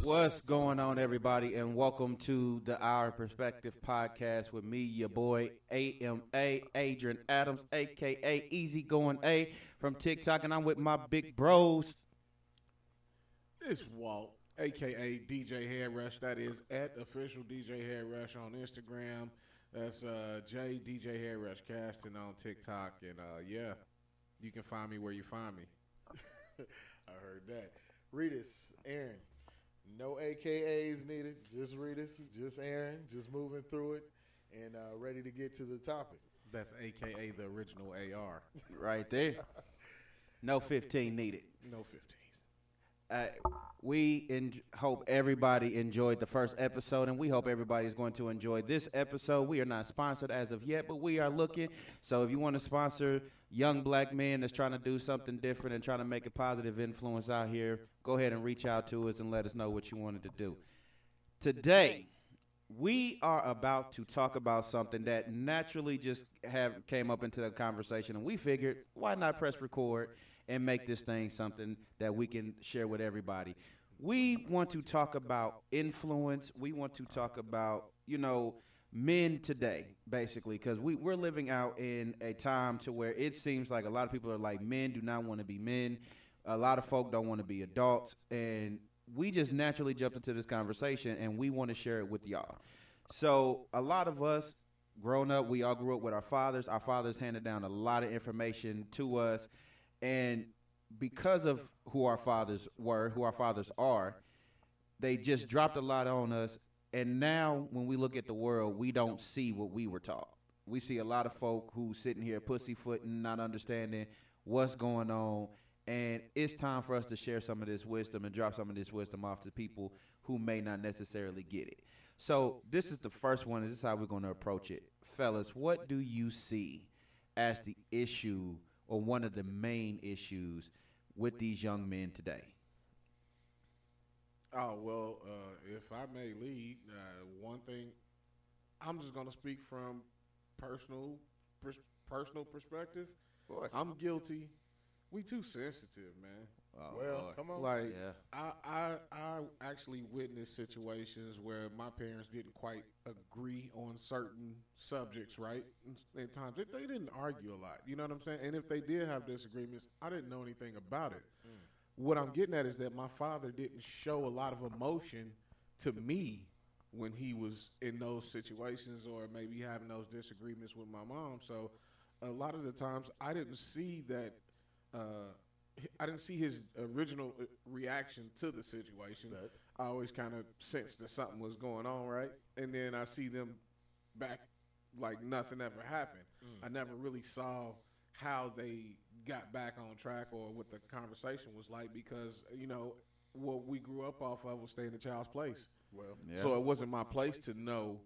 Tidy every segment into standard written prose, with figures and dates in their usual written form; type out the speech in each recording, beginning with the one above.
What's going on, everybody, and welcome to the Our Perspective podcast with me, your boy, AMA, Adrian Adams, a.k.a. Easy Going A from TikTok, and I'm with my big bros. It's Walt, a.k.a. DJ Head Rush. That is at official DJ Head Rush on Instagram. That's J DJ Head Rush casting on TikTok. And, yeah, you can find me where you find me. I heard that. Reedus, Aaron. No AKAs needed. Just Reedus, just Aaron, just moving through it and ready to get to the topic. That's a.k.a. the original AR. Right there. No 15 needed. No 15s. We hope everybody enjoyed the first episode, and we hope everybody is going to enjoy this episode. We are not sponsored as of yet, but we are looking. So if you want to sponsor young black men that's trying to do something different and trying to make a positive influence out here, go ahead and reach out to us and let us know what you wanted to do. Today, we are about to talk about something that naturally just came up into the conversation, and we figured, why not press record and make this thing something that we can share with everybody. We want to talk about influence. We want to talk about, men today, basically, because we're living out in a time to where it seems like a lot of people are like, men do not want to be men. A lot of folk don't want to be adults. And we just naturally jumped into this conversation, and we want to share it with y'all. So a lot of us, growing up, we all grew up with our fathers. Our fathers handed down a lot of information to us. And because of who our fathers were, who our fathers are, they just dropped a lot on us. And now when we look at the world, we don't see what we were taught. We see a lot of folk who sitting here pussyfooting, not understanding what's going on. And it's time for us to share some of this wisdom and drop some of this wisdom off to people who may not necessarily get it. So this is the first one. This is how we're going to approach it. Fellas, what do you see as the issue or one of the main issues with these young men today? Oh, well, if I may lead, one thing, I'm just going to speak from personal perspective. I'm guilty. We too sensitive, man. Oh, well, come on. Like, yeah. I actually witnessed situations where my parents didn't quite agree on certain subjects, right? At times, they didn't argue a lot. You know what I'm saying? And if they did have disagreements, I didn't know anything about it. What I'm getting at is that my father didn't show a lot of emotion to me when he was in those situations or maybe having those disagreements with my mom. So a lot of the times I didn't see that I didn't see his original reaction to the situation. I always kind of sensed that something was going on, right? And then I see them back like nothing ever happened. I never really saw how they got back on track or what the conversation was like because, what we grew up off of was staying in the child's place. Well, yeah. So it wasn't my place to know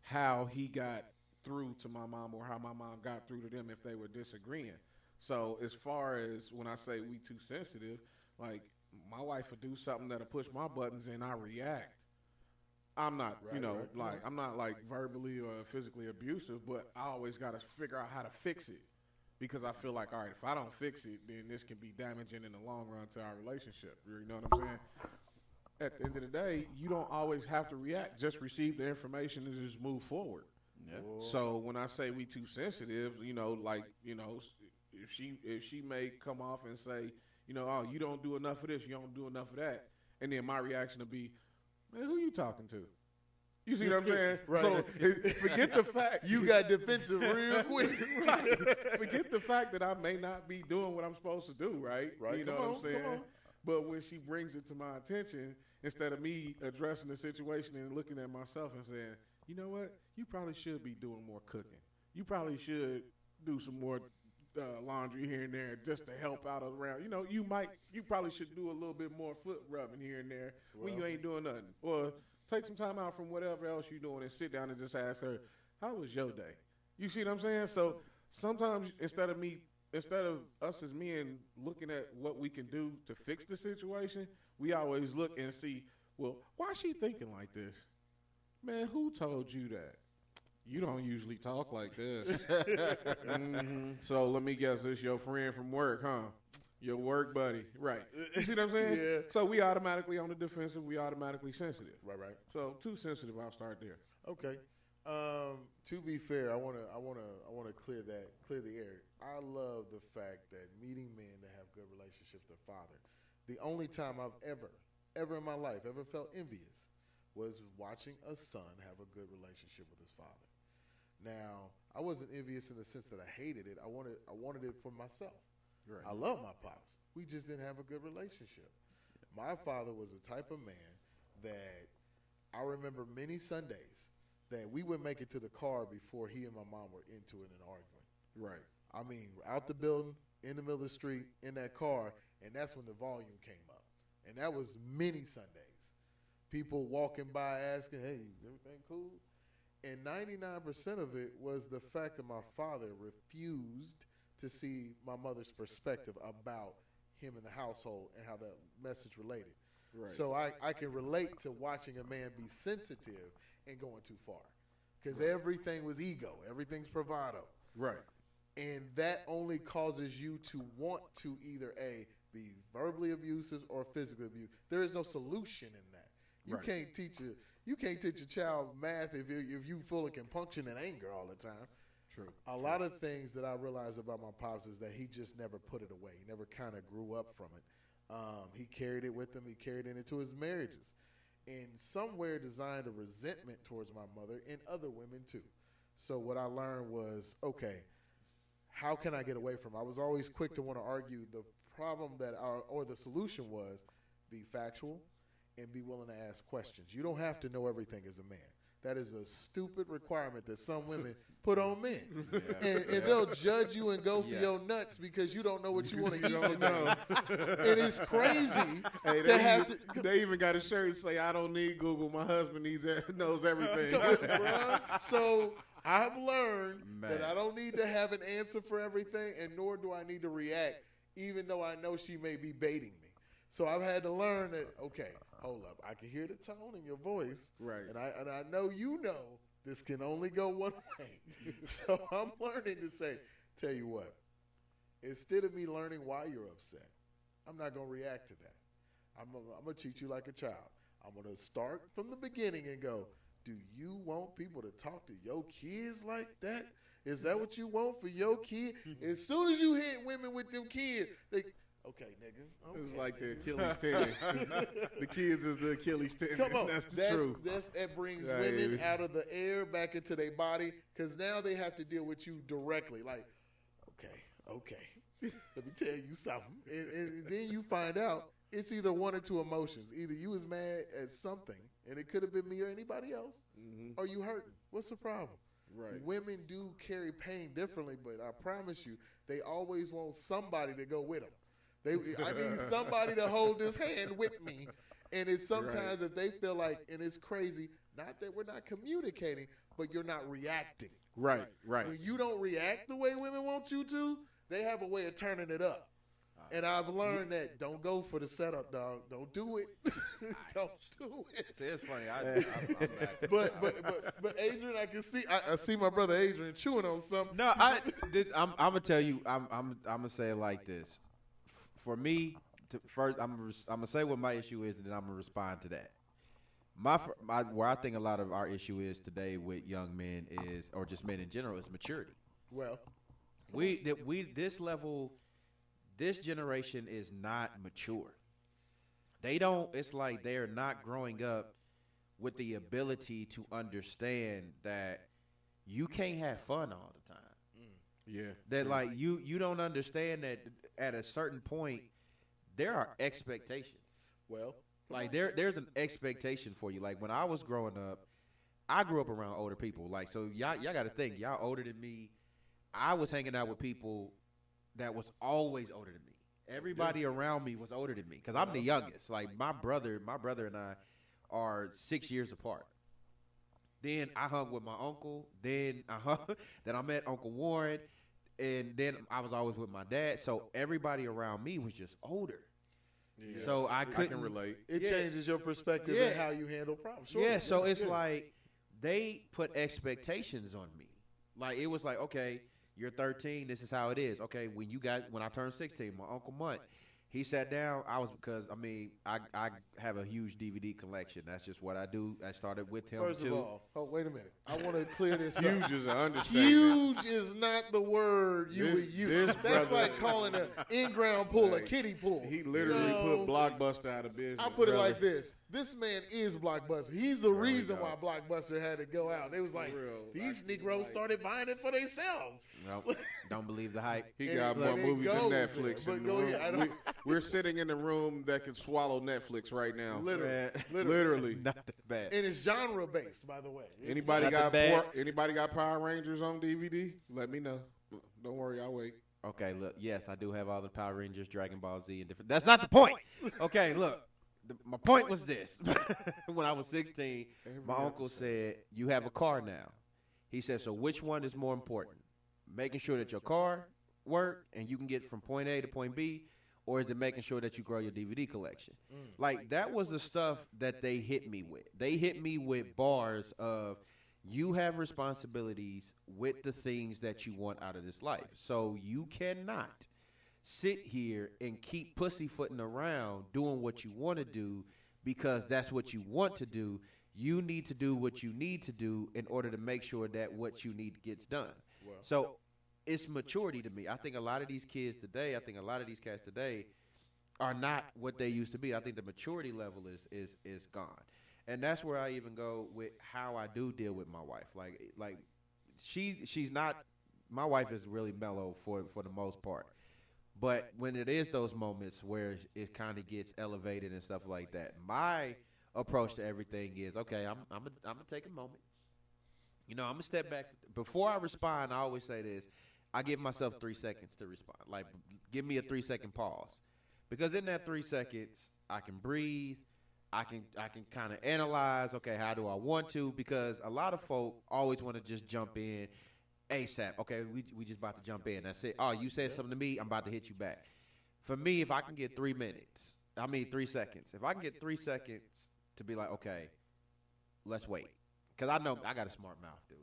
how he got through to my mom or how my mom got through to them if they were disagreeing. So as far as when I say we too sensitive, like my wife would do something that'll push my buttons and I react. I'm not, I'm not like verbally or physically abusive, but I always got to figure out how to fix it because I feel like, all right, if I don't fix it, then this can be damaging in the long run to our relationship. You know what I'm saying? At the end of the day, you don't always have to react. Just receive the information and just move forward. Yeah. So when I say we too sensitive, if she may come off and say, oh, you don't do enough of this, you don't do enough of that, and then my reaction will be, man, who you talking to? You see what I'm saying? Right. So forget the fact you got defensive real quick. Right. Forget the fact that I may not be doing what I'm supposed to do, right? Right. You know what I'm saying? But when she brings it to my attention, instead of me addressing the situation and looking at myself and saying, you know what? You probably should be doing more cooking. You probably should do some more laundry here and there just to help out around. You probably should do a little bit more foot rubbing here and there when you ain't doing nothing. Or take some time out from whatever else you're doing and sit down and just ask her, how was your day? You see what I'm saying? So sometimes instead of us as men looking at what we can do to fix the situation, we always look and see, well, why is she thinking like this? Man, who told you that? You don't usually talk like this. So let me guess, this your friend from work, huh? Your work buddy. Right. You see what I'm saying? Yeah. So we automatically on the defensive. We automatically sensitive. Right. So too sensitive. I'll start there. Okay. To be fair, I wanna clear the air. I love the fact that meeting men that have good relationships with their father. The only time I've ever in my life ever felt envious was watching a son have a good relationship with his father. Now, I wasn't envious in the sense that I hated it. I wanted it for myself. Right. I love my pops. We just didn't have a good relationship. My father was the type of man that I remember many Sundays that we would make it to the car before he and my mom were into it and arguing. Right. I mean, out the building, in the middle of the street, in that car, and that's when the volume came up. And that was many Sundays. People walking by asking, hey, is everything cool? And 99% of it was the fact that my father refused to see my mother's perspective about him in the household and how that message related. Right. So I can relate to watching a man be sensitive and going too far. Because everything was ego. Everything's bravado. Right. And that only causes you to want to either be verbally abusive or physically abusive. There is no solution in that. You can't teach a child math if you full of compunction and anger all the time. True. A lot of things that I realized about my pops is that he just never put it away. He never kind of grew up from it. He carried it with him. He carried it into his marriages. And somewhere designed a resentment towards my mother and other women too. So what I learned was, okay, how can I get away from it? I was always quick to want to argue. The problem or the solution was be factual and be willing to ask questions. You don't have to know everything as a man. That is a stupid requirement that some women put on men. Yeah. And they'll judge you and go for your nuts because you don't know what you want to eat today. And it's crazy They even got a shirt say, I don't need Google. My husband knows everything. So I've learned that I don't need to have an answer for everything, and nor do I need to react, even though I know she may be baiting me. So I've had to learn that, okay, hold up. I can hear the tone in your voice. Right. And I know you know this can only go one way. So I'm learning to say, tell you what, instead of me learning why you're upset, I'm not going to react to that. I'm going to treat you like a child. I'm going to start from the beginning and go, do you want people to talk to your kids like that? Is that what you want for your kid? As soon as you hit women with them kids, they okay, nigga. Okay, it's like the Achilles tendon. The kids is the Achilles tendon. Come on. That's the truth. That brings women out of the air back into their body because now they have to deal with you directly. Like, okay, let me tell you something. And then you find out it's either one or two emotions. Either you was mad at something, and it could have been me or anybody else, or you hurting. What's the problem? Right. Women do carry pain differently, but I promise you, they always want somebody to go with them. I need somebody to hold this hand with me. And it's sometimes if they feel like, and it's crazy, not that we're not communicating, but you're not reacting. Right. When you don't react the way women want you to, they have a way of turning it up. And I've learned that don't go for the setup, dog. Don't do it. Don't do it. See, it's funny. I'm back. But Adrian, I can see. I see my brother Adrian chewing on something. No, I'm gonna tell you. I'm gonna say it like this. For me, first, I'm gonna say what my issue is, and then I'm gonna respond to that. Where I think a lot of our issue is today with young men is, or just men in general, is maturity. Well, this generation is not mature. They don't. It's like they're not growing up with the ability to understand that you can't have fun all the time. Yeah. That like you don't understand that at a certain point there are expectations. Well, like there's an expectation for you. Like when I was growing up, I grew up around older people. Like so y'all got to think, y'all older than me. I was hanging out with people that was always older than me. Everybody around me was older than me because I'm the youngest. Like my brother and I are 6 years apart. Then I hung with my uncle. Then I met Uncle Warren, and then I was always with my dad. So everybody around me was just older. Yeah. So I can relate. It changes your perspective and how you handle problems. Sure. Yeah. So it's like they put expectations on me. Like it was like, okay, You're 13. This is how it is. Okay, when I turned 16, my Uncle Mutt, he sat down. I have a huge DVD collection. That's just what I do. I started with him First too. of all, wait a minute. I want to clear this up. Huge is an understatement. Huge is not the word you would use. That's brother- like calling an in-ground pool a Like, kiddie pool. He literally put Blockbuster out of business. I put it brother. like this. This man is Blockbuster. He's the reason why Blockbuster had to go out. They was like, these Negroes started buying it for themselves. Nope, don't believe the hype. He got But more it movies than goes Netflix. there. In But the go room. ahead. We're sitting in a room that can swallow Netflix right now. Literally. Not that bad. And it's genre-based, by the way. Anybody not got that bad. anybody got Power Rangers on DVD? Let me know. Don't worry, I'll wait. Okay, look, yes, I do have all the Power Rangers, Dragon Ball Z, and different. That's not the point. Okay, look, my point was this. When I was 16, my uncle said, you have a car now. He said, so which one is more important? Making sure that your car work and you can get from point A to point B, or is it making sure that you grow your DVD collection? Like, that was the stuff that they hit me with. They hit me with bars of, you have responsibilities with the things that you want out of this life. So you cannot sit here and keep pussyfooting around doing what you want to do because that's what you want to do. You need to do what you need to do in order to make sure that what you need gets done. So it's maturity to me. I think a lot of these kids today, cats today are not what they used to be. I think the maturity level is gone. And that's where I even go with how I do deal with my wife. Like she's not, my wife is really mellow for the most part. But when it is those moments where it kind of gets elevated and stuff like that, my approach to everything is, okay, I'm gonna take a moment. I'm gonna step back. Before I respond, I always say this. I give myself 3 seconds to respond. Like, give me a 3-second pause. Because in that 3 seconds, I can breathe. I can kind of analyze, okay, how do I want to? Because a lot of folk always want to just jump in ASAP. Okay, we just about to jump in. That's it. Oh, you said something to me, I'm about to hit you back. For me, if I can get 3 seconds. If I can get 3 seconds to be like, okay, let's wait. Because I know I got a smart mouth, dude.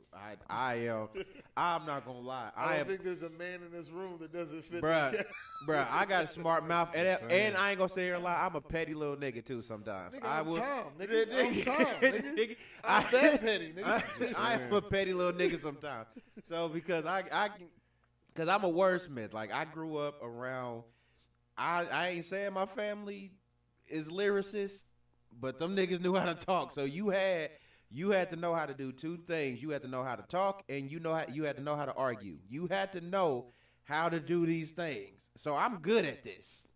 I'm not going to lie. I don't think there's a man in this room that doesn't fit Bruh, I got a smart mouth. And I ain't going to sit here and lie. I'm a petty little nigga, too, sometimes. Nigga, I'm Tom. Nigga. I'm that petty, nigga. I am a petty little nigga sometimes. So, because because I'm a wordsmith. Like, I grew up around, I ain't saying my family is lyricists, but them niggas knew how to talk. So, you had to know how to do two things. You had to know how to talk, and you had to know how to argue. You had to know how to do these things. So I'm good at this.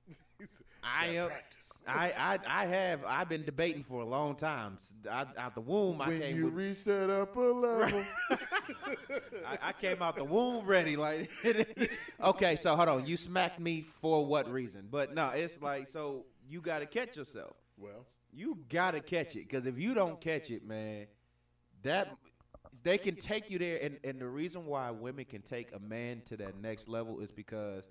I've been debating for a long time. Out the womb, I came. When you reach that upper level, I came out the womb ready. Like, okay, so hold on. You smacked me for what reason? But no, it's like, so you got to catch yourself. well, You gotta catch it, because if you don't catch it, man, that they can take you there. And the reason why women can take a man to that next level is because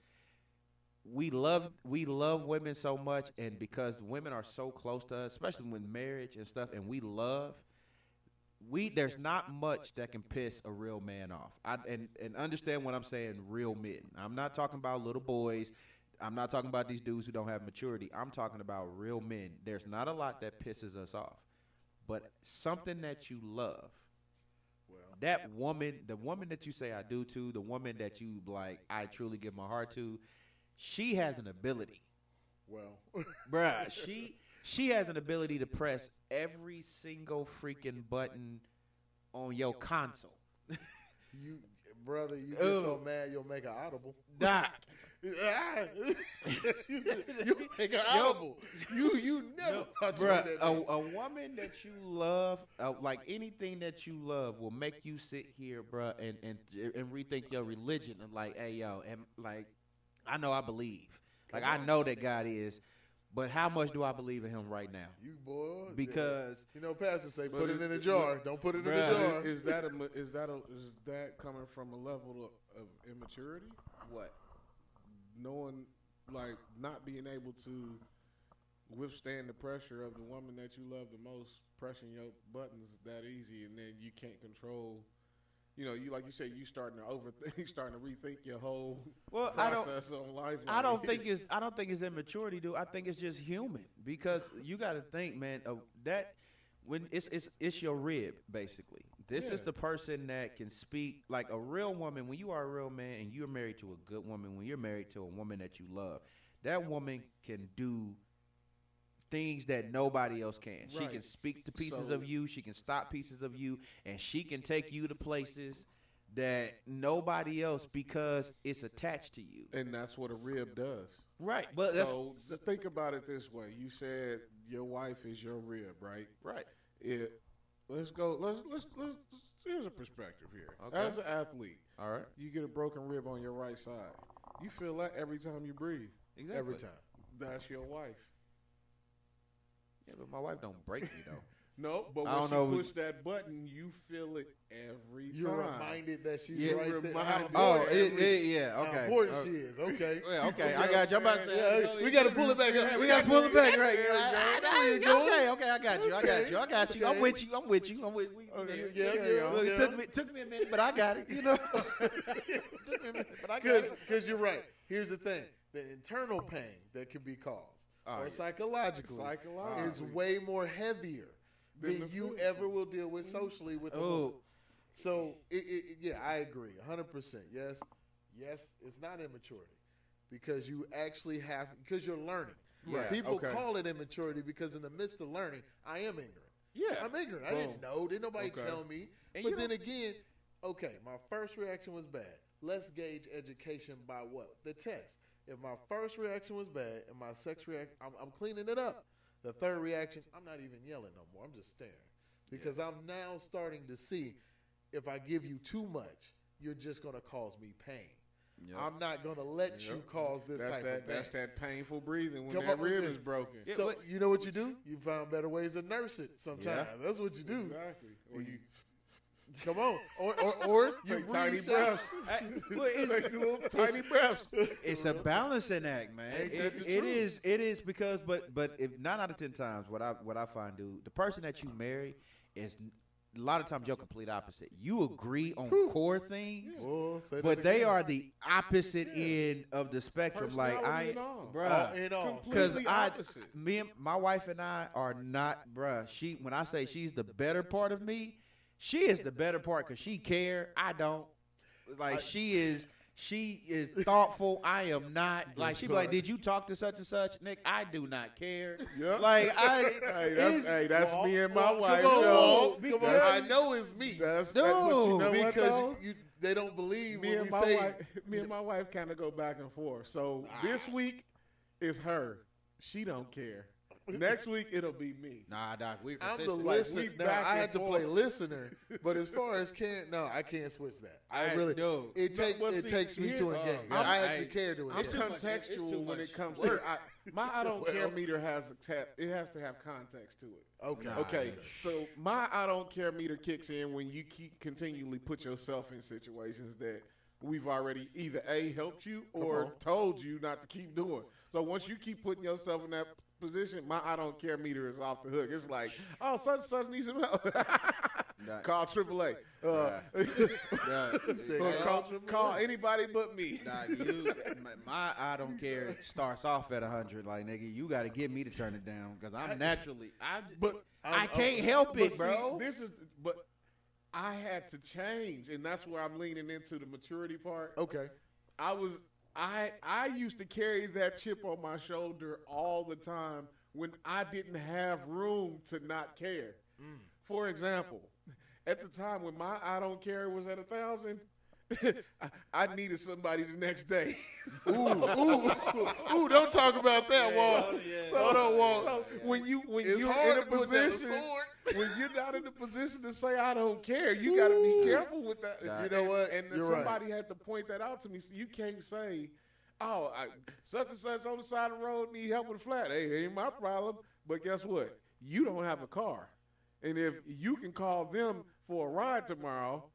we love women so much, and because women are so close to us, especially with marriage and stuff, and there's not much that can piss a real man off. And understand what I'm saying, real men. I'm not talking about little boys. I'm not talking about these dudes who don't have maturity. I'm talking about real men. There's not a lot that pisses us off, but something that you love. well, That woman, the woman that you say I do to, the woman that you like, I truly give my heart to, she has an ability, well, bruh. She has an ability to press every single freaking button on your console. you get so mad you'll make an audible. Doc. you make an audible. You never thought you Bruh, did that. a woman that you love, like anything that you love, will make you sit here, bruh, and rethink your religion. And like, hey, yo, and like, I know I believe. Like, I know that God is, but how much do I believe in Him right now? You boy, Because pastors say But put it in a jar. Don't put it in a Bruh. jar. Is that coming from a level of immaturity? what? Knowing, like, not being able to withstand the pressure of the woman that you love the most pressing your buttons that easy, and then you can't control you know, you like you said, you starting to overthink, starting to rethink your whole Well, process on life. I don't think it's immaturity, dude. I think it's just human because you got to think, man, that when it's your rib basically. This is the person that can speak like a real woman. When you are a real man and you're married to a good woman, when you're married to a woman that you love, that woman can do things that nobody else can. She can speak to pieces of you. She can stop pieces of you, and she can take you to places that nobody else because it's attached to you. And that's what a rib does. Right. But so just think about it this way. You said your wife is your rib, right? Right. Let's go. Let's here's a perspective here. Okay. As an athlete, all right, you get a broken rib on your right side. You feel that every time you breathe. Exactly. Every time. That's your wife. Yeah, but my wife don't break me though. No, but when she push that button, you feel it every time. You're reminded that she's right there. Okay. How important she is. Okay. Yeah, okay. I got you. I'm about to say. We got to pull it back up. We got to pull it back right. Okay. I got you. I'm with you. Yeah. Took me a minute, but I got it. You know. Took me a minute, but I got it. Because you're right. Here's the thing: the internal pain that can be caused, or psychologically, is way more heavier than you ever will deal with socially with a woman. So, I agree, 100%. Yes, it's not immaturity because you actually because you're learning. Right. People call it immaturity because in the midst of learning, I am ignorant. Yeah, I'm ignorant. I didn't know. Didn't nobody tell me. And but then again, my first reaction was bad. Let's gauge education by what? The test. If my first reaction was bad and my second reaction, I'm cleaning it up. The third reaction, I'm not even yelling no more. I'm just staring because I'm now starting to see if I give you too much, you're just going to cause me pain. Yep. I'm not going to let you cause this type of pain. That's that painful breathing when that rib is broken. So you know what you do? You find better ways to nurse it sometimes. Yeah. That's what you do. Exactly. Or you come on, or you take tiny breaths. Take little tiny breaths. It's a balancing act, man. It is because, but if 9 out of 10 times, what I find, dude, the person that you marry is a lot of times your complete opposite. You agree on core things, but they are the opposite end of the spectrum. Like because my wife and I are not, bruh. When I say she's the better part of me. She is the better part because she care. I don't. Like she is thoughtful. I am not. Like she be like, did you talk to such and such, Nick? I do not care. Yep. Like that's me and my wife. Come on. I know it's me. That's dude. You know because they don't believe me and my wife kind of go back and forth. So this week is her. She don't care. Next week it'll be me. Nah, Doc, I'm the listener. Now, I had to play listener, but as far as I can't switch that. I really do. It takes me to engage. I have to care to engage. I'm contextual when it comes to my I don't care meter has to have context to it. Okay. So my I don't care meter kicks in when you continually put yourself in situations that we've already either helped you or told you not to keep doing. So once you keep putting yourself in that position, my I don't care meter is off the hook. It's like, such needs some help. Call AAA. Call anybody but me. My I don't care starts off at 100. Like, nigga, you got to get me to turn it down because I'm naturally. I can't help it, bro. But I had to change, and that's where I'm leaning into the maturity part. Okay. I used to carry that chip on my shoulder all the time when I didn't have room to not care. For example, at the time when my I don't care was at 1,000, I needed somebody the next day. Ooh, don't talk about that, Walt. So when you're in a position, when you're not in a position to say I don't care, you got to be careful with that. You know what? And somebody had to point that out to me. So you can't say, such and such on the side of the road need help with a flat. Hey, ain't my problem. But guess what? You don't have a car. And if you can call them for a ride tomorrow,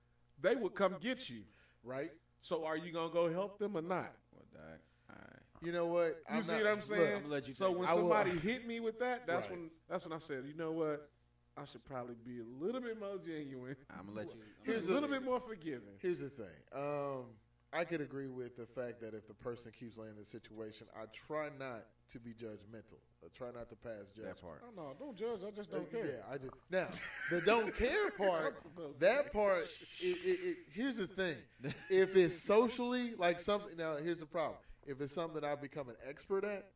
they will come get you. Right? So are you going to go help them or not? You know what? See what I'm saying? So when somebody hit me with that, that's when I said, you know what? I should probably be a little bit more genuine. I'm gonna let you. Here's a little bit more forgiving. Here's the thing. I could agree with the fact that if the person keeps laying in the situation, I try not to be judgmental. I try not to pass judgment. That part. Oh, no, don't judge. I just don't care. Yeah, I do. Now, the don't care part, that part, here's the thing. If it's socially, like something, now here's the problem. If it's something I've become an expert at,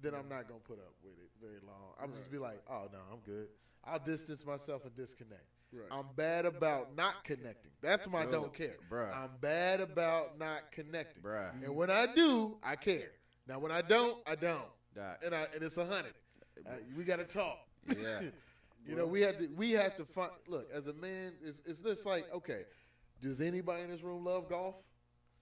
then I'm not going to put up with it very long. I'll just be like, oh, no, I'm good. I'll distance myself and disconnect. Right. I'm bad about not connecting. That's my don't care. Bruh. I'm bad about not connecting. Bruh. And when I do, I care. Now, when I don't, I don't. That. And it's 100. We got to talk. Yeah. You know, we have to find. Look, as a man, it's just like, okay, does anybody in this room love golf?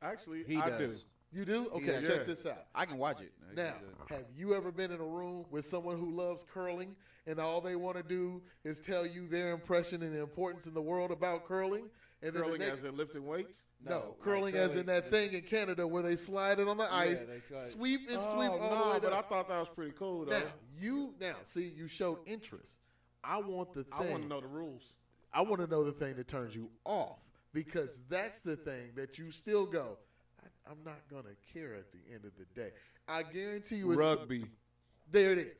Actually, He I does. do. You do? Okay, does. check this out. I can watch it. Now, have you ever been in a room with someone who loves curling and all they want to do is tell you their impression and the importance in the world about curling? And then Curling as in lifting weights? No, curling as in that thing in Canada where they slide it on the ice, sweep and sweep all the way but down. I thought that was pretty cool, though. Now, see, you showed interest. I want the thing. I want to know the rules. I want to know the thing that turns you off because that's the thing that you still go, I'm not going to care at the end of the day. I guarantee you it's Rugby. There it is.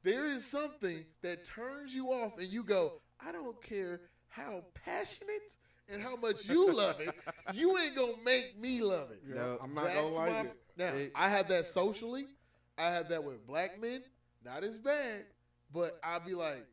There is something that turns you off and you go, I don't care how passionate and how much you love it. You ain't going to make me love it. Yeah, I'm not going to like it. Now, I have that socially. I have that with black men. Not as bad, but I'll be like,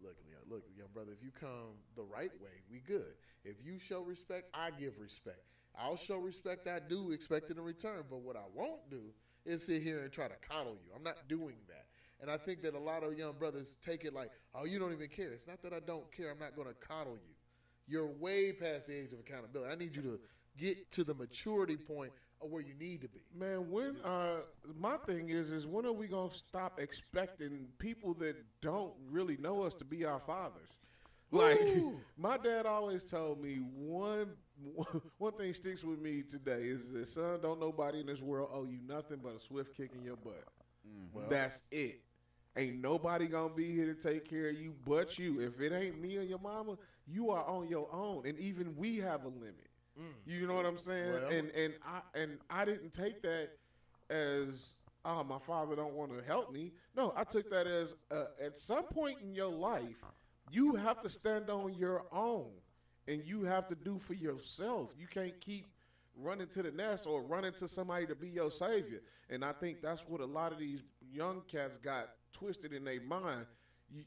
look, young brother, if you come the right way, we good. If you show respect, I give respect. I'll show respect I do expect it in return. But what I won't do is sit here and try to coddle you. I'm not doing that. And I think that a lot of young brothers take it like, oh, you don't even care. It's not that I don't care. I'm not going to coddle you. You're way past the age of accountability. I need you to get to the maturity point of where you need to be. Man, when my thing is when are we going to stop expecting people that don't really know us to be our fathers? Like, my dad always told me one thing sticks with me today is that, son, don't nobody in this world owe you nothing but a swift kick in your butt. Well, that's it. Ain't nobody going to be here to take care of you but you. If it ain't me or your mama, you are on your own. And even we have a limit. You know what I'm saying? Well, and I didn't take that as, oh, my father don't want to help me. No, I took that as at some point in your life, you have to stand on your own, and you have to do for yourself. You can't keep running to the nest or running to somebody to be your savior. And I think that's what a lot of these young cats got twisted in their mind.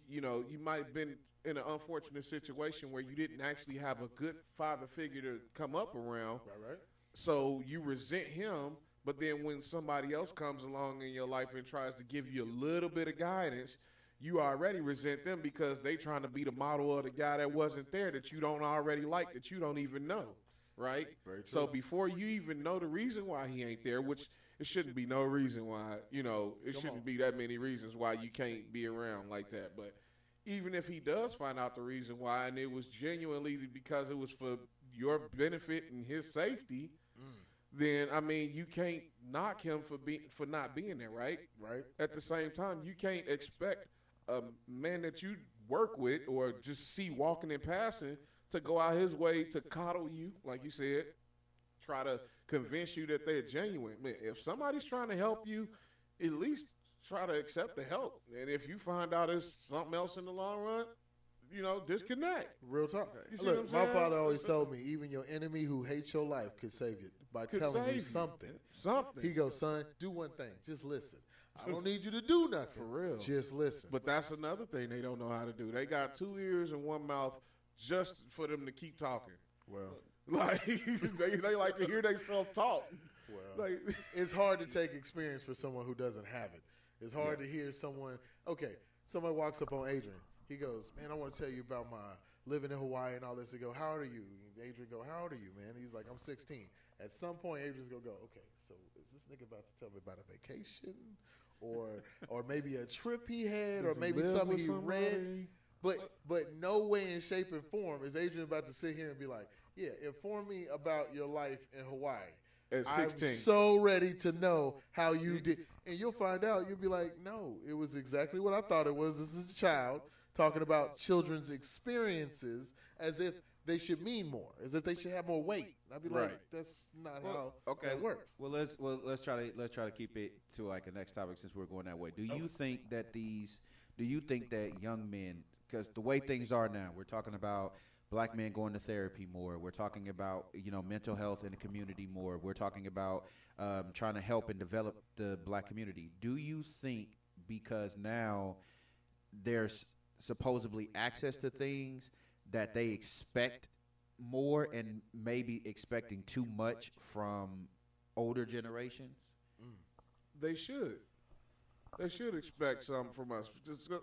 You know, you might have been in an unfortunate situation where you didn't actually have a good father figure to come up around. Right. So you resent him, but then when somebody else comes along in your life and tries to give you a little bit of guidance, you already resent them because they trying to be the model of the guy that wasn't there, that you don't already like, that you don't even know, right? So before you even know the reason why he ain't there, which it shouldn't be no reason why, you know, it shouldn't be that many reasons why you can't be around like that. But even if he does find out the reason why, and it was genuinely because it was for your benefit and his safety, then, I mean, you can't knock him for not being there, right? Right. At the same time, you can't expect a man that you work with or just see walking and passing to go out his way to coddle you, like you said, try to convince you that they're genuine. Man, if somebody's trying to help you, at least try to accept the help. And if you find out it's something else in the long run, you know, disconnect. Real talk. You see Look, what I'm my saying? father always told me, even your enemy who hates your life could save you by telling you something. He goes, son, do one thing. Just listen. I don't need you to do nothing. For real. Just listen. But that's another thing they don't know how to do. They got 2 ears and 1 mouth just for them to keep talking. Well, like they like to hear themselves talk. Well, like, it's hard to take experience for someone who doesn't have it. It's hard to hear someone. Okay, somebody walks up on Adrian. He goes, man, I want to tell you about my living in Hawaii and all this. They go, how old are you? And Adrian go, how old are you, man? He's like, I'm 16. At some point, Adrian's going to go, okay, so is this nigga about to tell me about a vacation? Or maybe a trip he had, or maybe something he read. But no way in shape and form is Adrian about to sit here and be like, yeah, inform me about your life in Hawaii. At 16. I'm so ready to know how you did. And you'll find out, you'll be like, no, it was exactly what I thought it was. This is a child talking about children's experiences as if they should mean more, as if they should have more weight. I'd be like, Right. that's not Well, how okay. that works. Well, let's try to keep it to like a next topic since we're going that way. Do you think that young men, because the way things are now, we're talking about black men going to therapy more. We're talking about mental health in the community more. We're talking about trying to help and develop the black community. Do you think because now there's supposedly access to things that they expect more and maybe expecting too much from older generations? They should. They should expect something from us.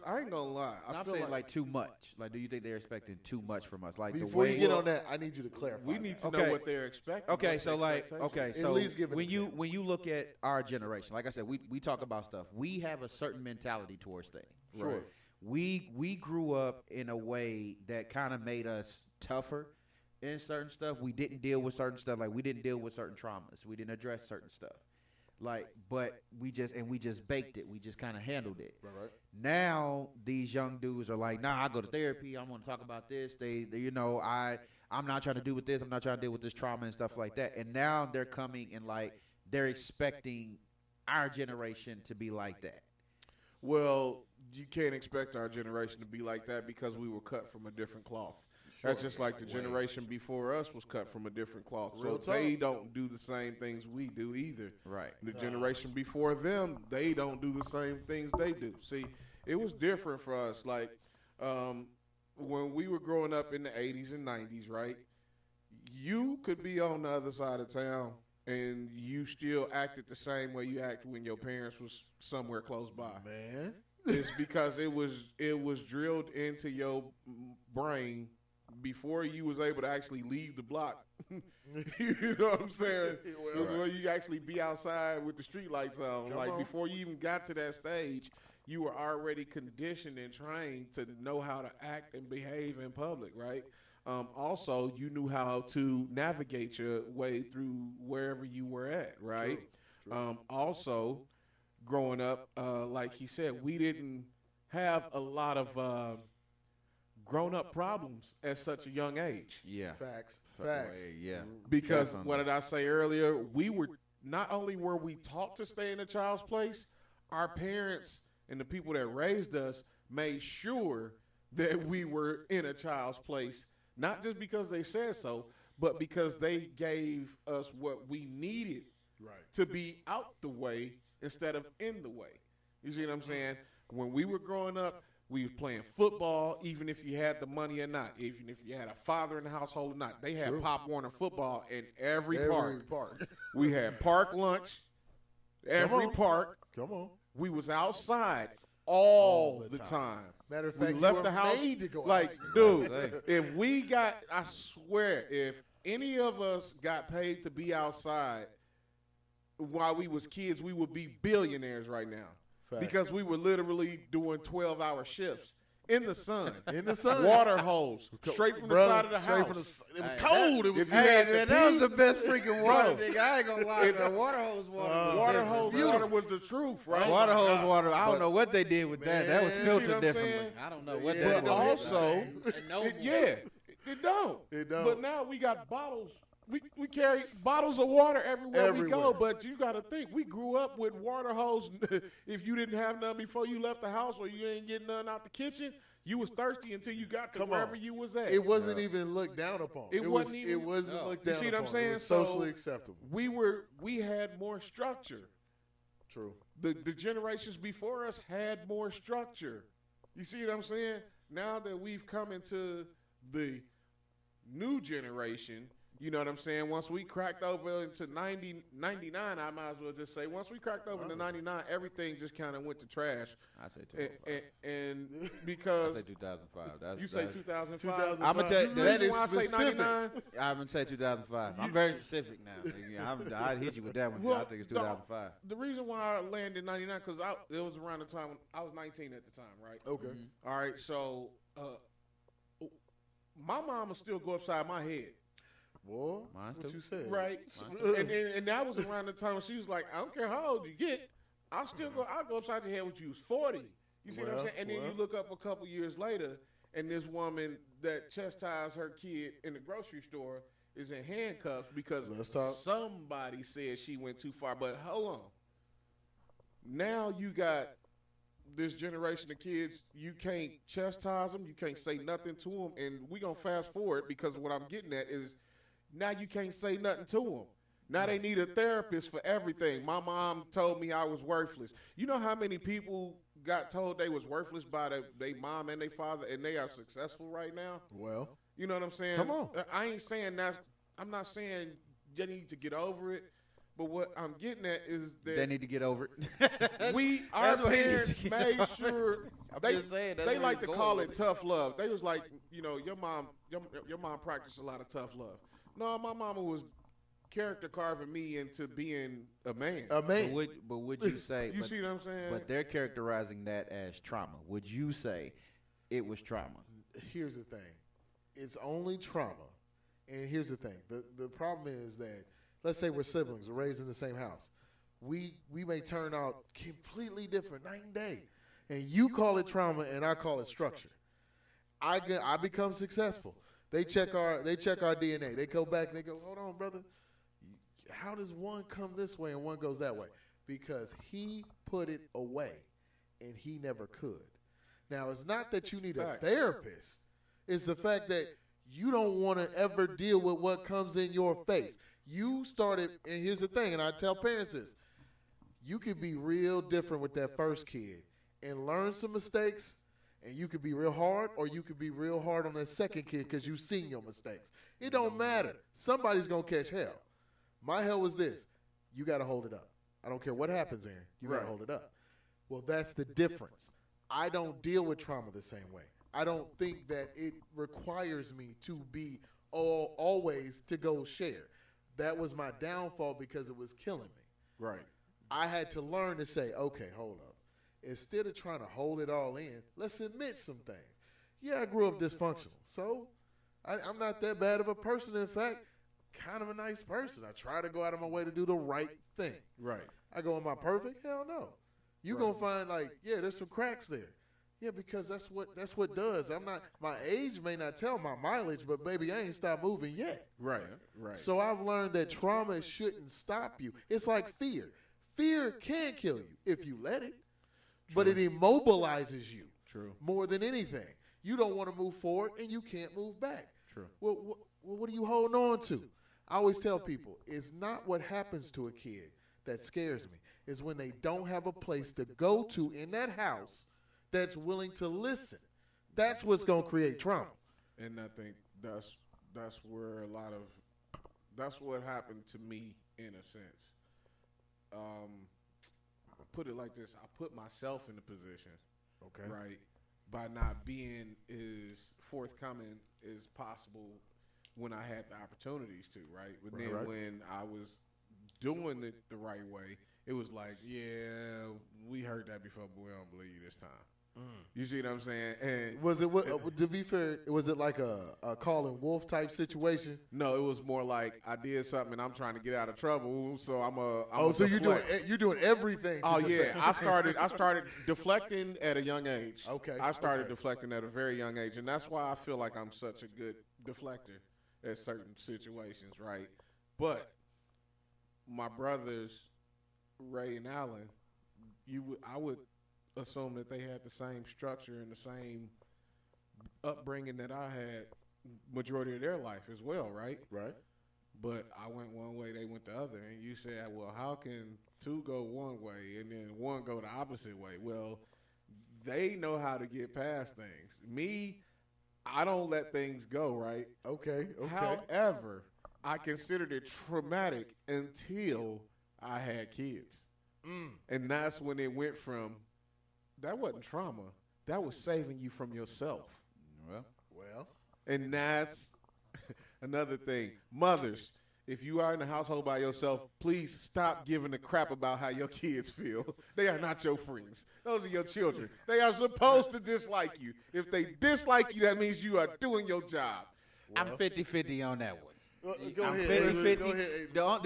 I ain't gonna lie. I'm feel saying like too much. Like, do you think they're expecting too much from us? Like Before you get on that, I need you to clarify. we need that. to know what they're expecting. Okay, what's so the like, expectation. so At least give an when you example. look at our generation, like I said, we talk about stuff. We have a certain mentality towards things. Sure. We grew up in a way that kind of made us tougher in certain stuff. We didn't deal with certain stuff. Like, we didn't deal with certain traumas. We didn't address certain stuff. Like, but we just baked it. We just kind of handled it. Right. Now these young dudes are like, nah, I go to therapy. I'm going to talk about this. I'm not trying to deal with this. I'm not trying to deal with this trauma and stuff like that. And now they're coming and like they're expecting our generation to be like that. Well, you can't expect our generation to be like that because we were cut from a different cloth. That's just like the generation before us was cut from a different cloth. Real So talk. they don't do the same things we do either. Right. The generation before them, they don't do the same things they do. See, it was different for us. Like, when we were growing up in the 80s and 90s, right, you could be on the other side of town and you still acted the same way you acted when your parents was somewhere close by. Man. It's because it was drilled into your brain before you was able to actually leave the block. You know what I'm saying? Well, Before you actually be outside with the street lights on. Come on. Before you even got to that stage, you were already conditioned and trained to know how to act and behave in public, right? Also, you knew how to navigate your way through wherever you were at, right? True. Also, growing up, like he said, we didn't have a lot of grown-up problems at such a young age. Yeah. Facts. Yeah. Because Facts on what that. did I say earlier? We were not only were we taught to stay in a child's place, our parents and the people that raised us made sure that we were in a child's place, not just because they said so, but because they gave us what we needed Right. to be out the way instead of in the way. You see what I'm saying? When we were growing up, we was playing football, even if you had the money or not, even if you had a father in the household or not. They had True. Pop Warner football in every Every park. park. We had park lunch, every on. park. Come on. We was outside all the the time. Matter of We fact, you left were the house made to go like, outside. dude, if we got, I swear, if any of us got paid to be outside while we was kids, we would be billionaires right now. Facts. Because we were literally doing 12-hour shifts in the sun. In the sun. Water hose. Straight from the Brother, side of the straight house. from the- it was Hey, cold. It was if you cold. had Hey, to man, that was pee- the best freaking water, Bro. nigga. I ain't gonna lie, man. Water hose water. Water hose beautiful. water was the truth, right? Water hose God. water. I don't But- know what they did with that. That was Man, see what filtered I'm differently. saying? I don't know what Yeah, that But was. also, it don't. It don't. But now we got bottles. We carry bottles of water everywhere we go. Everywhere. But you got to think, we grew up with water hose. If you didn't have none before you left the house, or you ain't getting none out the kitchen, you was thirsty until you got to Come wherever on. you was at. It wasn't even looked down upon. It wasn't even- It wasn't No. looked You down see what I'm upon. saying? It was So- socially acceptable. We had more structure. True. The generations before us had more structure. You see what I'm saying? Now that we've come into the new generation, you know what I'm saying? Once we cracked over into 99, I might as well just say, once we cracked over into 99, everything just kind of went to trash. I say And I because say 2005. That's, you say that's, 2005, I'ma tell you- the that reason is why I say specific. 99, I'm gonna say 2005. I'm very specific now. I hit you with that one. I think it's 2005. the reason why I landed 99, because it was around the time when I was 19 at the time, right? Okay. All right, so my mom would still go upside my head, Boy, Mine what too. you said. right? And that was around the time when she was like, I don't care how old you get, I'll go upside your head when you was 40. You see what I'm saying? And then you look up a couple years later, and this woman that chastised her kid in the grocery store is in handcuffs because somebody said she went too far. But hold on. Now you got this generation of kids, you can't chastise them, you can't say nothing to them, and we're going to fast forward because what I'm getting at is now you can't say nothing to them. Now they need a therapist for everything. My mom told me I was worthless. You know how many people got told they was worthless by their mom and their father, and they are successful right now? Well, you know what I'm saying? Come on. I ain't saying I'm not saying you need to get over it, but what I'm getting at is that they need to get over it. Our parents made sure they like to call it tough love. They was like, your mom practiced a lot of tough love. No, my mama was character carving me into being a man. A man. But would you say you see what I'm saying? But they're characterizing that as trauma. Would you say it was trauma? Here's the thing. It's only trauma. And here's the thing. The problem is that, let's say we're siblings, we're raised in the same house. We may turn out completely different night and day. And you call it trauma and I call it structure. I become successful. They check our DNA. They go back and they go, hold on, brother. How does one come this way and one goes that way? Because he put it away and he never could. Now, it's not that you need a therapist. It's the fact that you don't want to ever deal with what comes in your face. You started, and here's the thing, and I tell parents this, you could be real different with that first kid and learn some mistakes, and you could be real hard, or you could be real hard on that second kid because you've seen your mistakes. It don't matter. Somebody's going to catch hell. My hell was this. You got to hold it up. I don't care what happens, Aaron. You got to hold it up. Well, that's the difference. I don't deal with trauma the same way. I don't think that it requires me to be always to go share. That was my downfall because it was killing me. Right. I had to learn to say, okay, hold up. Instead of trying to hold it all in, let's admit some things. Yeah, I grew up dysfunctional. So I'm not that bad of a person. In fact, kind of a nice person. I try to go out of my way to do the right thing. Right. I go, am I perfect? Hell no. You're going to find there's some cracks there. Yeah, because that's what does. My age may not tell my mileage, but baby, I ain't stopped moving yet. Right, right. So I've learned that trauma shouldn't stop you. It's like fear. Fear can kill you if you let it, but it immobilizes you. True. More than anything. You don't want to move forward and you can't move back. True. Well, what are you holding on to? I always tell people, it's not what happens to a kid that scares me. It's when they don't have a place to go to in that house that's willing to listen. That's what's going to create trauma. And I think that's where that's what happened to me in a sense. Put it like this. I put myself in a position, right, by not being as forthcoming as possible when I had the opportunities to, right? But then when I was doing it the right way, it was like, yeah, we heard that before, but we don't believe you this time. You see what I'm saying? And was it, to be fair, was it like a Colin Wolf type situation? No, it was more like I did something and I'm trying to get out of trouble, so so you're doing everything. Oh yeah, I started deflecting at a young age. Okay, I started deflecting at a very young age, and that's why I feel like I'm such a good deflector at certain situations, right? But my brothers, Ray and Allen, I would assume that they had the same structure and the same upbringing that I had majority of their life as well, right? Right. But I went one way, they went the other. And you said, well, how can two go one way and then one go the opposite way? Well, they know how to get past things. Me, I don't let things go, right? Okay. However, I considered it traumatic until I had kids. And that's when it went from, that wasn't trauma. That was saving you from yourself. Well. And that's another thing. Mothers, if you are in the household by yourself, please stop giving a crap about how your kids feel. They are not your friends. Those are your children. They are supposed to dislike you. If they dislike you, that means you are doing your job. I'm 50-50 on that one. Go I'm ahead. 50-50. Go ahead.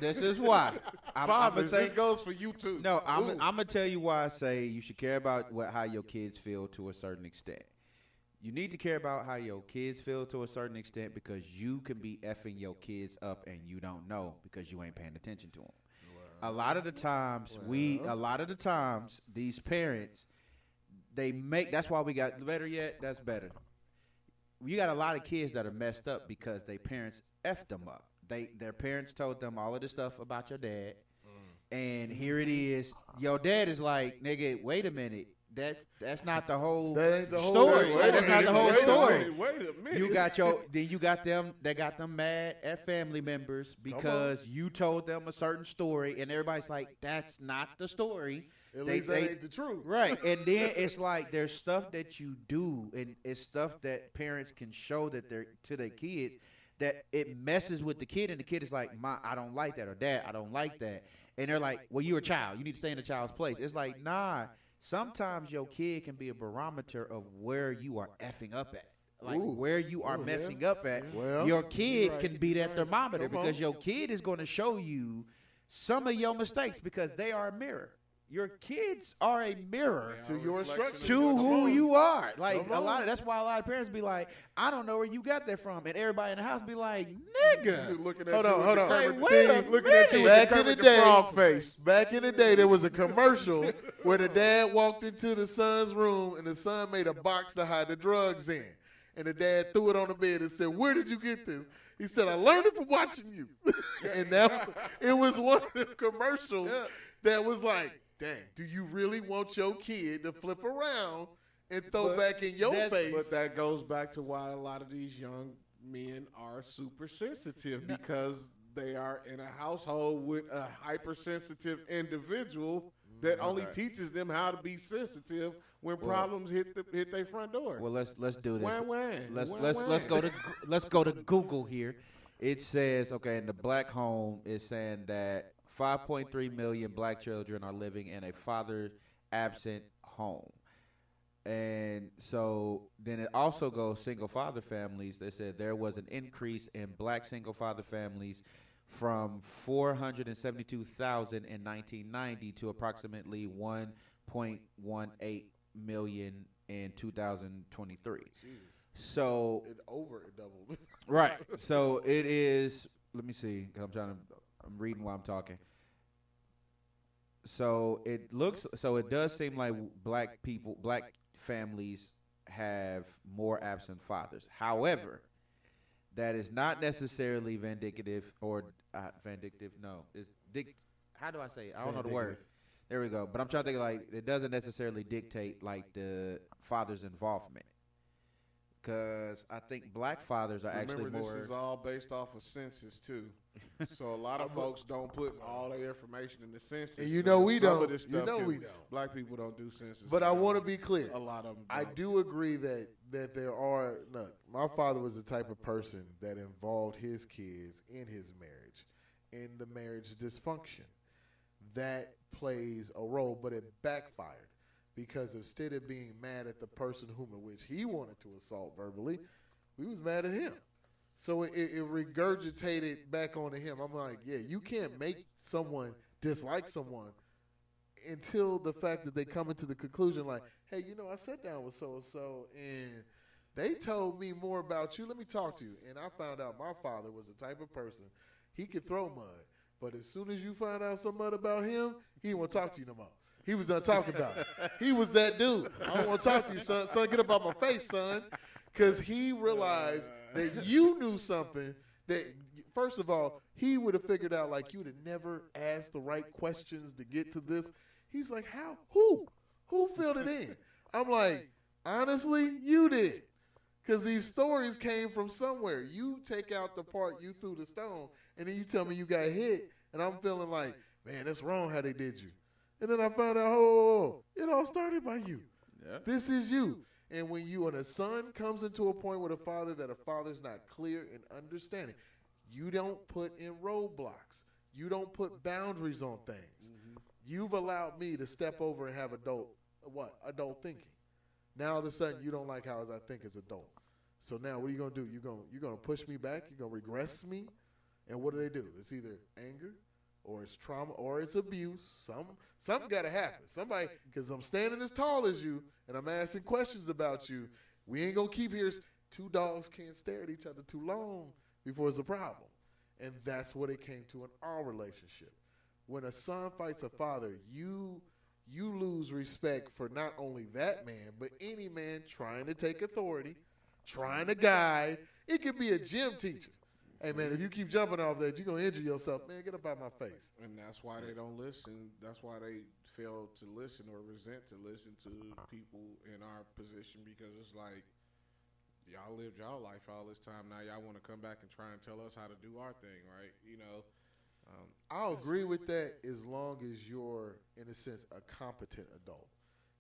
This is why. I'm gonna Fathers, say this goes for you too. no. I'm gonna tell you why I say you should care about how your kids feel to a certain extent. You need to care about how your kids feel to a certain extent because you can be effing your kids up and you don't know because you ain't paying attention to them. A lot of the times, these parents, they make. That's why we got better yet. That's better. You got a lot of kids that are messed up because their parents effed them up. Their parents told them all of this stuff about your dad, and here it is. Your dad is like, nigga, wait a minute. That's not the whole That ain't the whole story. story. Like, that's not the whole story. Wait a minute. You got them. They got them mad at family members because you told them a certain story, and everybody's like, "That's not the story." At least that ain't the truth. Right. And then it's like there's stuff that you do, and it's stuff that parents can show that they're to their kids that it messes with the kid, and the kid is like, "Ma, I don't like that," or "Dad, I don't like that," and they're like, "Well, you're a child. You need to stay in the child's place." It's like, nah. Sometimes your kid can be a barometer of where you are effing up at. Like where you are messing up at. Well, your kid can be that thermometer because your kid is going to show you some of your mistakes because they are a mirror. Your kids are a mirror to your structure, to who you are. Like that's why a lot of parents be like, I don't know where you got that from, and everybody in the house be like, nigga. Hold on. Like, wait a Looking at you Back with in the the day, frog face. Back in the day, there was a commercial where the dad walked into the son's room and the son made a box to hide the drugs in, and the dad threw it on the bed and said, "Where did you get this?" He said, "I learned it from watching you." And it was one of the commercials that was like, dang, do you really want your kid to flip around and throw back in your face? But that goes back to why a lot of these young men are super sensitive because they are in a household with a hypersensitive individual that only teaches them how to be sensitive when problems hit their front door. Well, let's do this. Wham. Let's go to Google here. It says, okay, in the black home, it's saying that 5.3 million black children are living in a father-absent home. And so then it also goes single-father families. They said there was an increase in black single-father families from 472,000 in 1990 to approximately 1.18 million in 2023. Jesus. So It doubled. right. So it is. Let me see. 'Cause I'm reading while I'm talking. So it does seem like black families have more absent fathers. However, that is not necessarily vindictive or vindictive. No, how do I say it? I don't know the word. There we go. But I'm trying to think like it doesn't necessarily dictate like the father's involvement. Because I think black fathers are actually more. This is all based off of census too. So a lot of folks don't put all their information in the census. And you know we don't. We don't. Black people don't do census. But I want to be clear. A lot of them I do agree that there are. Look, my father was the type of person that involved his kids in his marriage, in the marriage dysfunction. That plays a role, but it backfired. Because instead of being mad at the person in which he wanted to assault verbally, we was mad at him. So it regurgitated back onto him. I'm like, yeah, you can't make someone dislike someone until the fact that they come into the conclusion like, hey, I sat down with so-and-so, and they told me more about you. Let me talk to you. And I found out my father was the type of person, he could throw mud. But as soon as you find out some mud about him, he didn't want to talk to you no more. He was done talking about it. He was that dude. I don't want to talk to you, son. Son, get up out my face, son. Because he realized that you knew something that, first of all, he would have figured out like you would have never asked the right questions to get to this. He's like, how? Who? Who filled it in? I'm like, honestly, you did. Because these stories came from somewhere. You take out the part you threw the stone, and then you tell me you got hit, and I'm feeling like, man, that's wrong how they did you. And then I found out, it all started by you. Yeah. This is you. And when a son comes into a point with a father's not clear and understanding, you don't put in roadblocks. You don't put boundaries on things. Mm-hmm. You've allowed me to step over and have adult thinking. Now all of a sudden you don't like how I think as adult. So now what are you gonna do? You're gonna push me back? You're gonna regress me? And what do? It's either anger, or it's trauma, or it's abuse. Something got to happen. Somebody, because I'm standing as tall as you, and I'm asking questions about you. We ain't gonna keep here. Two dogs can't stare at each other too long before it's a problem. And that's what it came to in our relationship. When a son fights a father, you lose respect for not only that man, but any man trying to take authority, trying to guide. It could be a gym teacher. Hey, man, if you keep jumping off that, you're going to injure yourself. Man, get up out my face. And that's why they don't listen. That's why they fail to listen or resent to listen to people in our position, because it's like, y'all lived y'all life all this time. Now y'all want to come back and try and tell us how to do our thing, right? I'll agree with that as long as you're, in a sense, a competent adult.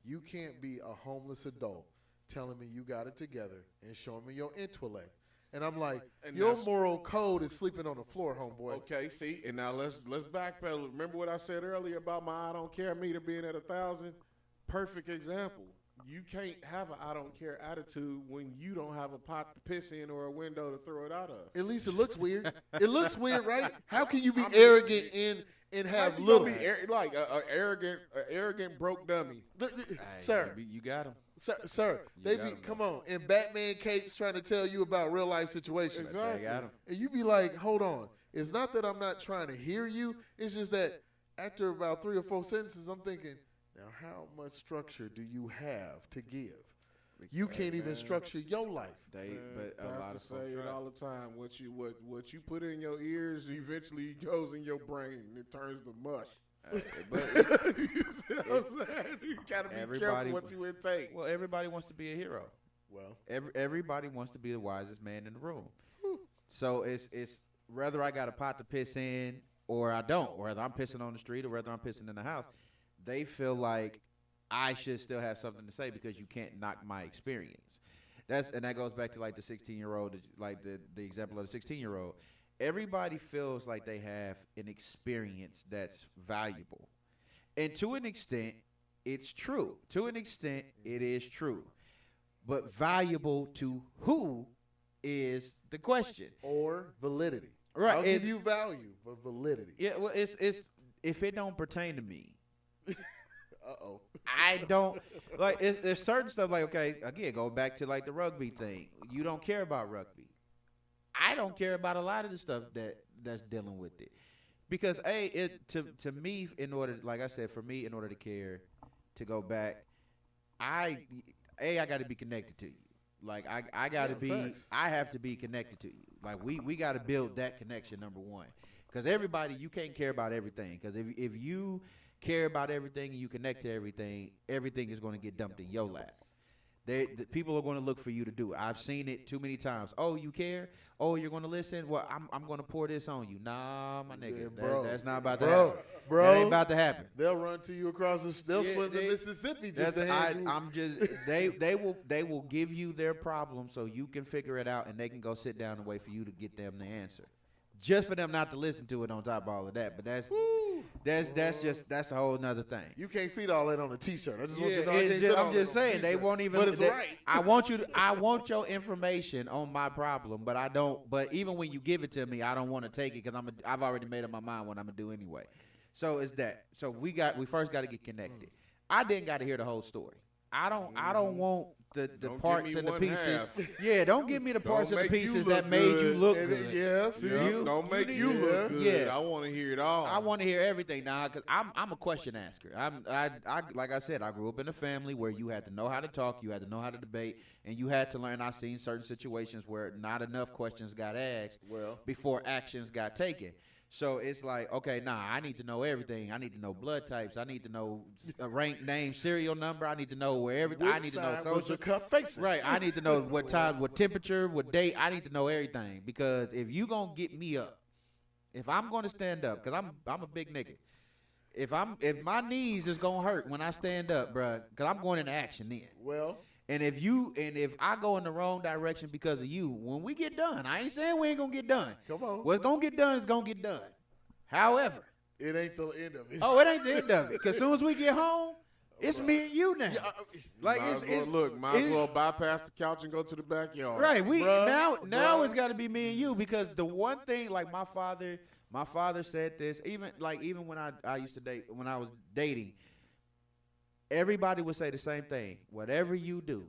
You can't be a homeless adult telling me you got it together and showing me your intellect. And I'm like, your moral code is sleeping on the floor, homeboy. Okay, see, and now let's backpedal. Remember what I said earlier about my I don't care meter being at 1,000? Perfect example. You can't have an I don't care attitude when you don't have a pot to piss in or a window to throw it out of. At least it looks weird. It looks weird, right? How can you be arrogant and have little? Like an arrogant broke dummy. Sir. You got him. Sir, they be come on in Batman capes trying to tell you about real life situations. Exactly. Got him. And you be like, hold on. It's not that I'm not trying to hear you. It's just that after about 3 or 4 sentences, I'm thinking, now how much structure do you have to give? You can't even structure your life. But I have to say it all the time. What you put in your ears eventually goes in your brain. And it turns to mush. But you see what I'm saying? You gotta be careful what you intake. Well, everybody wants to be a hero. Well, everybody wants to be the wisest man in the room. So it's whether I got a pot to piss in or I don't, or whether I'm pissing on the street or whether I'm pissing in the house. They feel like I should still have something to say because you can't knock my experience. That goes back to like the 16-year-old, like the example of the 16-year-old. Everybody feels like they have an experience that's valuable. And to an extent, it's true. To an extent, it is true. But valuable to who is the question. Or validity. Right. I'll give you value, but validity. Yeah, well, it's if it don't pertain to me. Uh-oh. I don't like. There's certain stuff like, okay, again, go back to like the rugby thing. You don't care about rugby. I don't care about a lot of the stuff that's dealing with it, because to me, in order, like I said, for me, in order to care, to go back, I got to be connected to you. Like I got to be, facts. I have to be connected to you. Like we got to build that connection, number one, because everybody, you can't care about everything. Because if you care about everything and you connect to everything is going to get dumped in your lap. The people are going to look for you to do it. I've seen it too many times. Oh, you care? Oh, you're going to listen? Well, I'm going to pour this on you. Nah, my nigga. Yeah, bro. That's not about to happen. Bro. That ain't about to happen. They'll run to you across they'll swim the Mississippi just to hand you. They will give you their problem so you can figure it out, and they can go sit down and wait for you to get them the answer. Just for them not to listen to it on top of all of that. But that's a whole nother thing. You can't feed all that on a T-shirt. I just want you to know. I'm just saying they won't even. But it's right. I want your information on my problem, but I don't. But even when you give it to me, I don't want to take it because I've already made up my mind what I'm gonna do anyway. So it's that. So we first got to get connected. I didn't got to hear the whole story. I don't want the parts and the pieces. Yeah, don't give me the parts and the pieces that made you look good. Yes, don't make you look good. Yeah. I want to hear it all. I want to hear everything now because I'm a question asker. I like I said, I grew up in a family where you had to know how to talk, you had to know how to debate, and you had to learn. I've seen certain situations where not enough questions got asked before actions got taken. So it's like, okay, I need to know everything. I need to know blood types. I need to know a rank, name, serial number. I need to know where everything. I need to know social. Cup facing? Right. I need to know what time, what temperature, what date. I need to know everything because if you gonna get me up, if I'm gonna stand up, because I'm a big nigga. If my knees is gonna hurt when I stand up, bruh, because I'm going into action then. Well. And if I go in the wrong direction because of you, when we get done, I ain't saying we ain't gonna get done. Come on. What's gonna get done is gonna get done. However, it ain't the end of it. Oh, it ain't the end of it. Because as soon as we get home, It's me and you now. Yeah, Like might as well bypass the couch and go to the backyard. Right. We Bruh, now it's got to be me and you, because the one thing, like my father said this, even when I used to date, when I was dating, everybody would say the same thing. Whatever you do,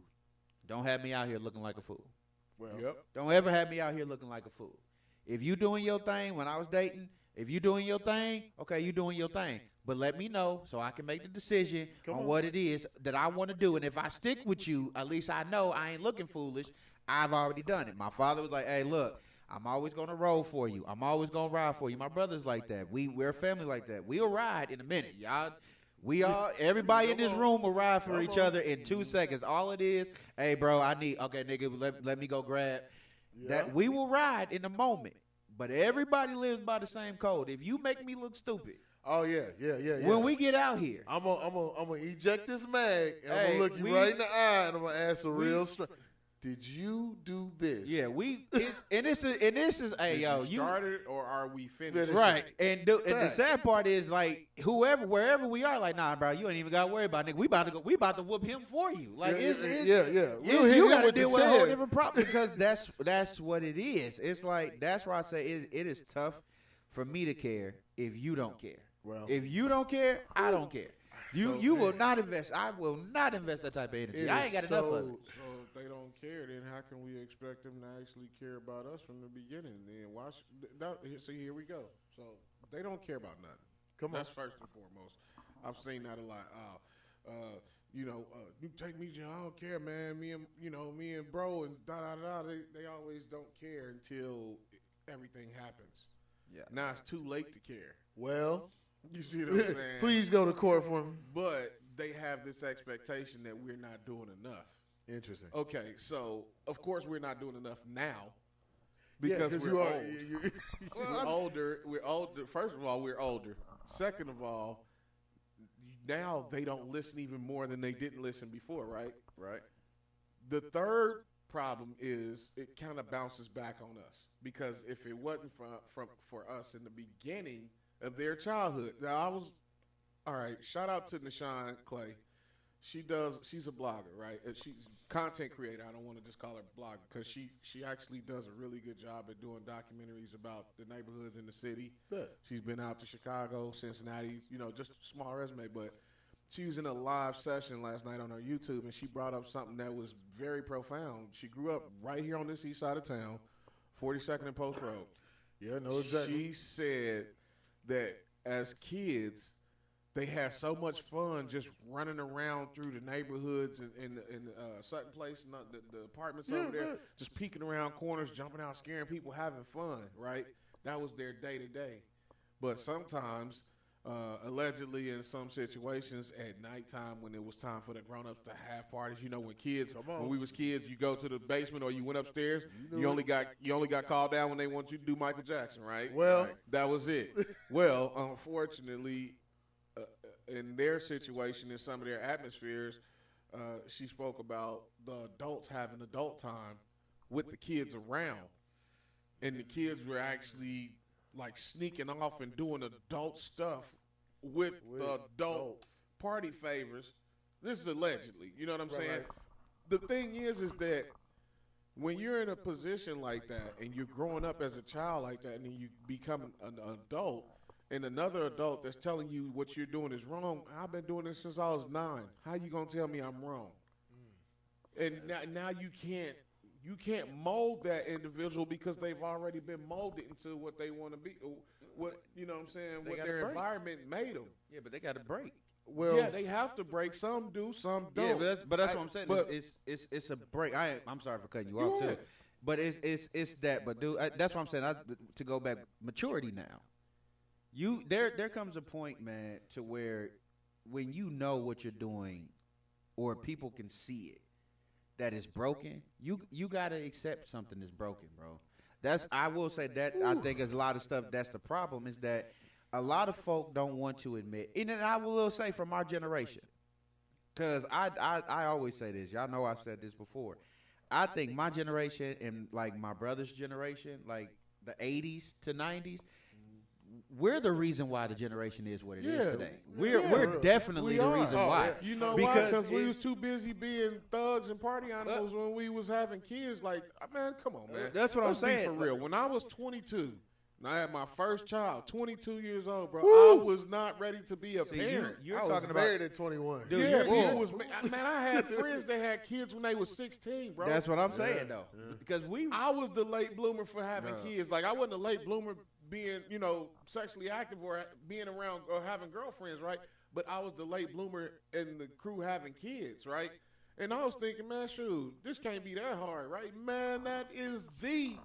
don't have me out here looking like a fool. well, Yep. Don't ever have me out here looking like a fool. If you doing your thing, when I was dating, if you doing your thing, okay, you doing your thing. But let me know so I can make the decision on what it is that I want to do. And if I stick with you, at least I know I ain't looking foolish. I've already done it. My father was like, hey, look, I'm always going to roll for you. I'm always going to ride for you. My brother's like that. We're a family like that. We'll ride in a minute. Y'all, everybody in this room will ride for each other in 2 seconds. All it is, hey, bro, okay, nigga, let me go grab. That we will ride in a moment. But everybody lives by the same code. If you make me look stupid, oh yeah. when we get out here, I'm gonna eject this mag, and I'm Hey, gonna look you right in the eye, and I'm gonna ask a real straight. Did you do this? yeah, this is, hey, Did yo, you started or are we finished? right, and the sad part is, like, wherever we are, like, nah, bro, you ain't even got to worry about it, nigga. We about to whoop him for you. Like, yeah. You got to deal with a whole different problem, because that's what it is. It's like, that's why I say it is tough for me to care if you don't care. Well, If you don't care, I don't care. You will not invest. I will not invest that type of energy. I ain't got enough of it. So if they don't care, then how can we expect them to actually care about us from the beginning? Then see, here we go. So they don't care about nothing. That's first and foremost. I've seen that a lot. You take me, John, I don't care, man. Me and bro, and da. They always don't care until everything happens. Yeah. Now it's too late to care. well, You see what I'm saying? please go to court for me. But they have this expectation that we're not doing enough. Interesting. Okay, so of course we're not doing enough now Yeah, because you we're are. old. We're older. We're older. First of all, we're older. Second of all, now they don't listen even more than they didn't listen before, right? Right. The third problem is it kind of bounces back on us, because if it wasn't for us in the beginning of their childhood. Now all right, shout out to Nashawn Clay. She's a blogger, right? She's a content creator. I don't want to just call her blogger, because she actually does a really good job at doing documentaries about the neighborhoods in the city. Good. She's been out to Chicago, Cincinnati, just a small resume, but she was in a live session last night on her YouTube, and she brought up something that was very profound. She grew up right here on this east side of town, 42nd and Post Road. Yeah, no, exactly. She said that as kids, they had so much fun just running around through the neighborhoods in Sutton Place and the apartments over there, just peeking around corners, jumping out, scaring people, having fun, right? That was their day-to-day. But sometimes, allegedly in some situations at nighttime, when it was time for the grown-ups to have parties, when we was kids, you go to the basement or you went upstairs, you only got called down when they want you to do Michael Jackson, right? Well, that was it. Well, unfortunately, in their situation, in some of their atmospheres, she spoke about the adults having adult time with the kids around, and the kids were actually like sneaking off and doing adult stuff with the adult party favors. This is allegedly, you know what I'm saying? Right. The thing is that when you're in a position like that and you're growing up as a child like that, and then you become an adult, and another adult that's telling you what you're doing is wrong. I've been doing this since I was 9. How you gonna tell me I'm wrong? And now you can't mold that individual, because they've already been molded into what they want to be. What I'm saying? What their environment made them. Yeah, but they got to break. Well, yeah, they have to break. Some do, some don't. Yeah, but that's what I'm saying. It's a break. I'm sorry for cutting you off too, but it's that. But dude, that's what I'm saying. To go back, maturity now. There comes a point, man, to where when you know what you're doing, or people can see it, that is broken, you gotta accept something that's broken, bro. I will say that. I think there's a lot of stuff. That's the problem, is that a lot of folk don't want to admit, and then I will say from our generation, because I always say this. Y'all know I've said this before. I think my generation and like my brother's generation, like the 80s to 90s, we're the reason why the generation is what it is Yeah. today. Yeah. We're definitely We the are. reason Oh, why. yeah. You know why? Because Because we was too busy being thugs and party animals when we was having kids. Like, man, come on, man. That's what I'm Let's be saying. for real. When I was 22, and I had my first child, 22 years old, bro, Woo! I was not ready to be a parent. you're I was talking about. married at 21. Dude, Yeah, you're- people was, man, I had friends that had kids when they was 16, bro. That's what I'm saying though, because I was the late bloomer for having Yeah. kids. Like, I wasn't a late bloomer being, sexually active or being around or having girlfriends, right? But I was the late bloomer in the crew having kids, right? And I was thinking, man, shoot, this can't be that hard, right? Man, that is the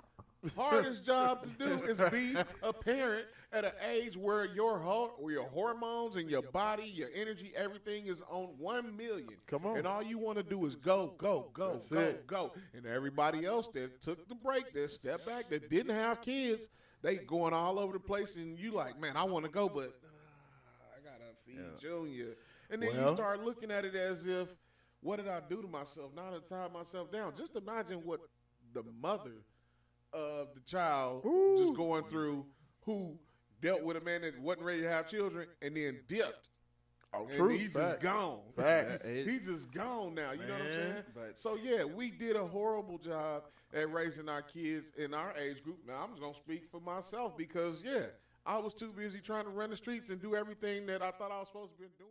hardest job to do is be a parent at an age where your hormones and your body, your energy, everything is on 1 million. Come on. And all you want to do is go, That's it. go. And everybody else that took the break, that stepped back, that didn't have kids, they going all over the place. And you like, man, I want to go, but I got to feed Junior. And then you start looking at it as if, what did I do to myself? Now to tie myself down. Just imagine what the mother of the child just going through who dealt with a man that wasn't ready to have children and then dipped. Oh, And true. he's just gone. Facts. He's just gone now. You know what I'm Man. saying? But- So, yeah, we did a horrible job at raising our kids in our age group. Now, I'm just going to speak for myself because, yeah, I was too busy trying to run the streets and do everything that I thought I was supposed to be doing.